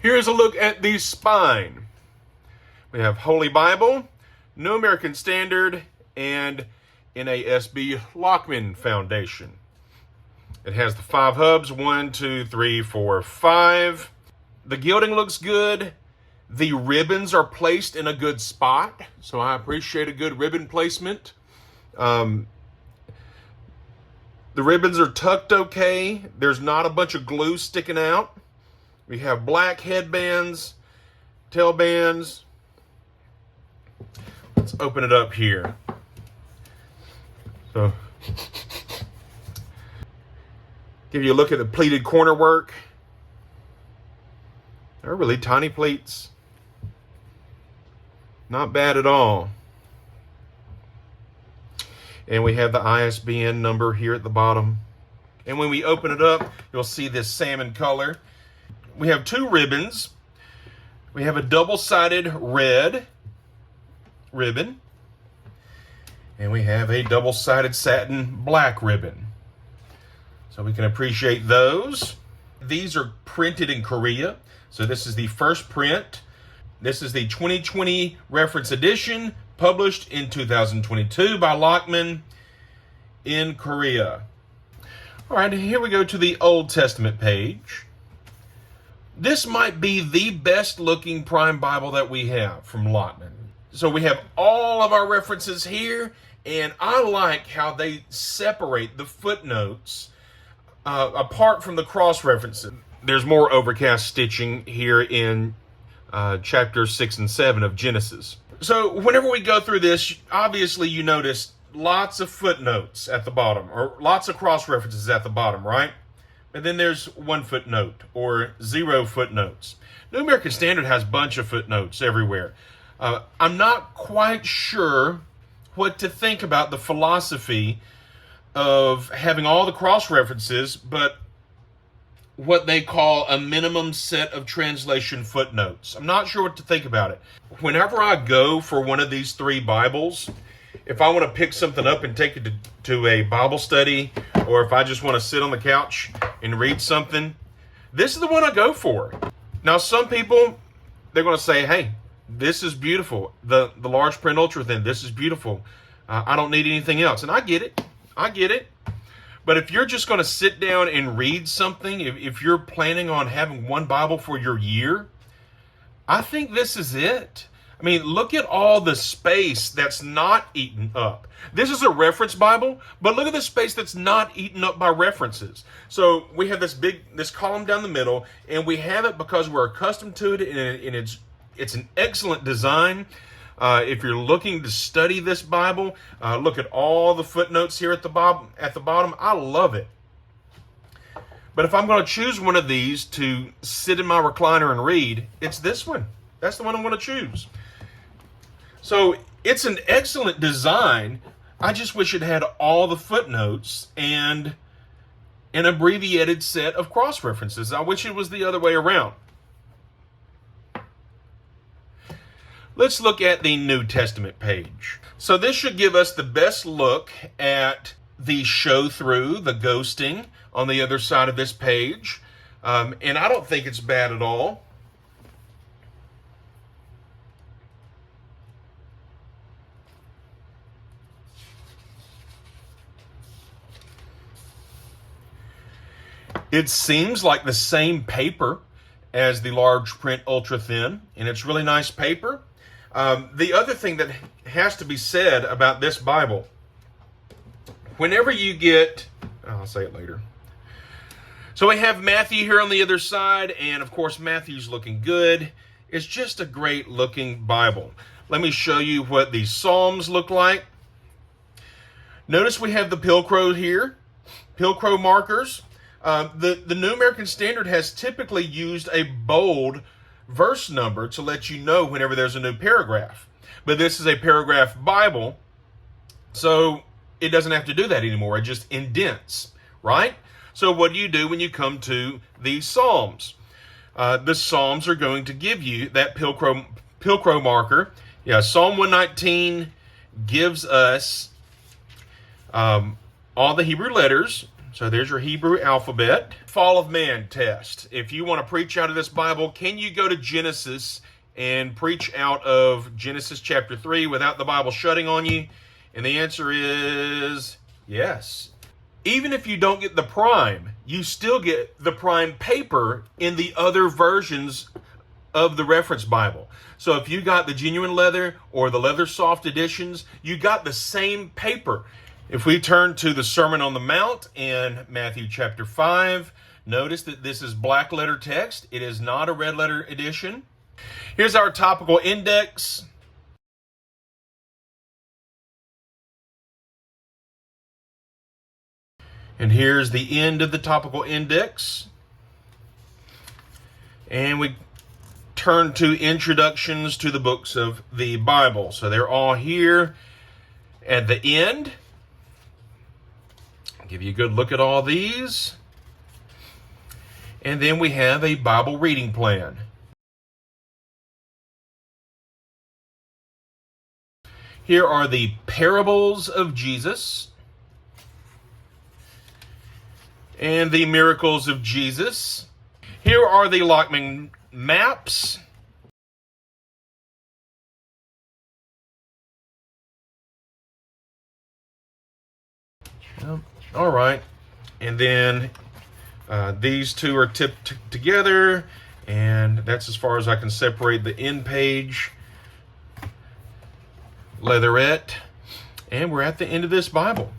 Here's a look at the spine. We have Holy Bible, New American Standard, and NASB Lockman Foundation. It has the 5 hubs, 1, 2, 3, 4, 5. The gilding looks good. The ribbons are placed in a good spot, so I appreciate a good ribbon placement. The ribbons are tucked okay. There's not a bunch of glue sticking out. We have black headbands, tail bands. Let's open it up here. So, give you a look at the pleated corner work. They're really tiny pleats. Not bad at all. And we have the ISBN number here at the bottom. And when we open it up, you'll see this salmon color. We have 2 ribbons. We have a double-sided red ribbon. And we have a double-sided satin black ribbon. So we can appreciate those. These are printed in Korea. So this is the first print. This is the 2020 reference edition, published in 2022 by Lockman in Korea. All right, here we go to the Old Testament page. This might be the best looking Prime Bible that we have from Lockman. So we have all of our references here, and I like how they separate the footnotes apart from the cross references. There's more overcast stitching here in chapters 6 and 7 of Genesis. So whenever we go through this, obviously you notice lots of footnotes at the bottom, or lots of cross references at the bottom, right? And then there's 1 footnote or 0 footnotes. New American Standard has a bunch of footnotes everywhere. I'm not quite sure what to think about the philosophy of having all the cross references, but what they call a minimum set of translation footnotes. I'm not sure what to think about it. Whenever I go for one of these 3 Bibles, if I want to pick something up and take it to a Bible study, or if I just want to sit on the couch and read something, this is the one I go for. Now, some people, they're going to say, hey, this is beautiful. The large print ultra thin, this is beautiful. I don't need anything else. And I get it. I get it. But if you're just going to sit down and read something, if you're planning on having one Bible for your year, I think this is it. I mean, look at all the space that's not eaten up. This is a reference Bible, but look at the space that's not eaten up by references. So we have this column down the middle, and we have it because we're accustomed to it, and it's an excellent design. If you're looking to study this Bible, look at all the footnotes here at the bottom. I love it. But if I'm going to choose one of these to sit in my recliner and read, it's this one. That's the one I'm going to choose. So it's an excellent design. I just wish it had all the footnotes and an abbreviated set of cross references. I wish it was the other way around. Let's look at the New Testament page. So this should give us the best look at the show through, the ghosting on the other side of this page. And I don't think it's bad at all. It seems like the same paper as the large print ultra thin, and it's really nice paper. The other thing that has to be said about this Bible, whenever you get, I'll say it later. So we have Matthew here on the other side, and of course Matthew's looking good. It's just a great looking Bible. Let me show you what the Psalms look like. Notice we have the Pilcrow here, Pilcrow markers. The New American Standard has typically used a bold verse number to let you know whenever there's a new paragraph. But this is a paragraph Bible, so it doesn't have to do that anymore. It just indents, right? So what do you do when you come to the Psalms? The Psalms are going to give you that Pilcrow marker. Yeah, Psalm 119 gives us all the Hebrew letters. So there's your Hebrew alphabet. Fall of man test. If you want to preach out of this Bible, can you go to Genesis and preach out of Genesis chapter 3 without the Bible shutting on you? And the answer is yes. Even if you don't get the prime, you still get the prime paper in the other versions of the reference Bible. So if you got the genuine leather or the leather soft editions, you got the same paper. If we turn to the Sermon on the Mount in Matthew chapter 5, notice that this is black letter text. It is not a red letter edition. Here's our topical index. And here's the end of the topical index. And we turn to introductions to the books of the Bible. So they're all here at the end. I'll give you a good look at all these. And then we have a Bible reading plan. Here are the parables of Jesus and the miracles of Jesus. Here are the Lockman maps. All right. And then these two are tipped together, and that's as far as I can separate the end page. Leatherette. And we're at the end of this Bible.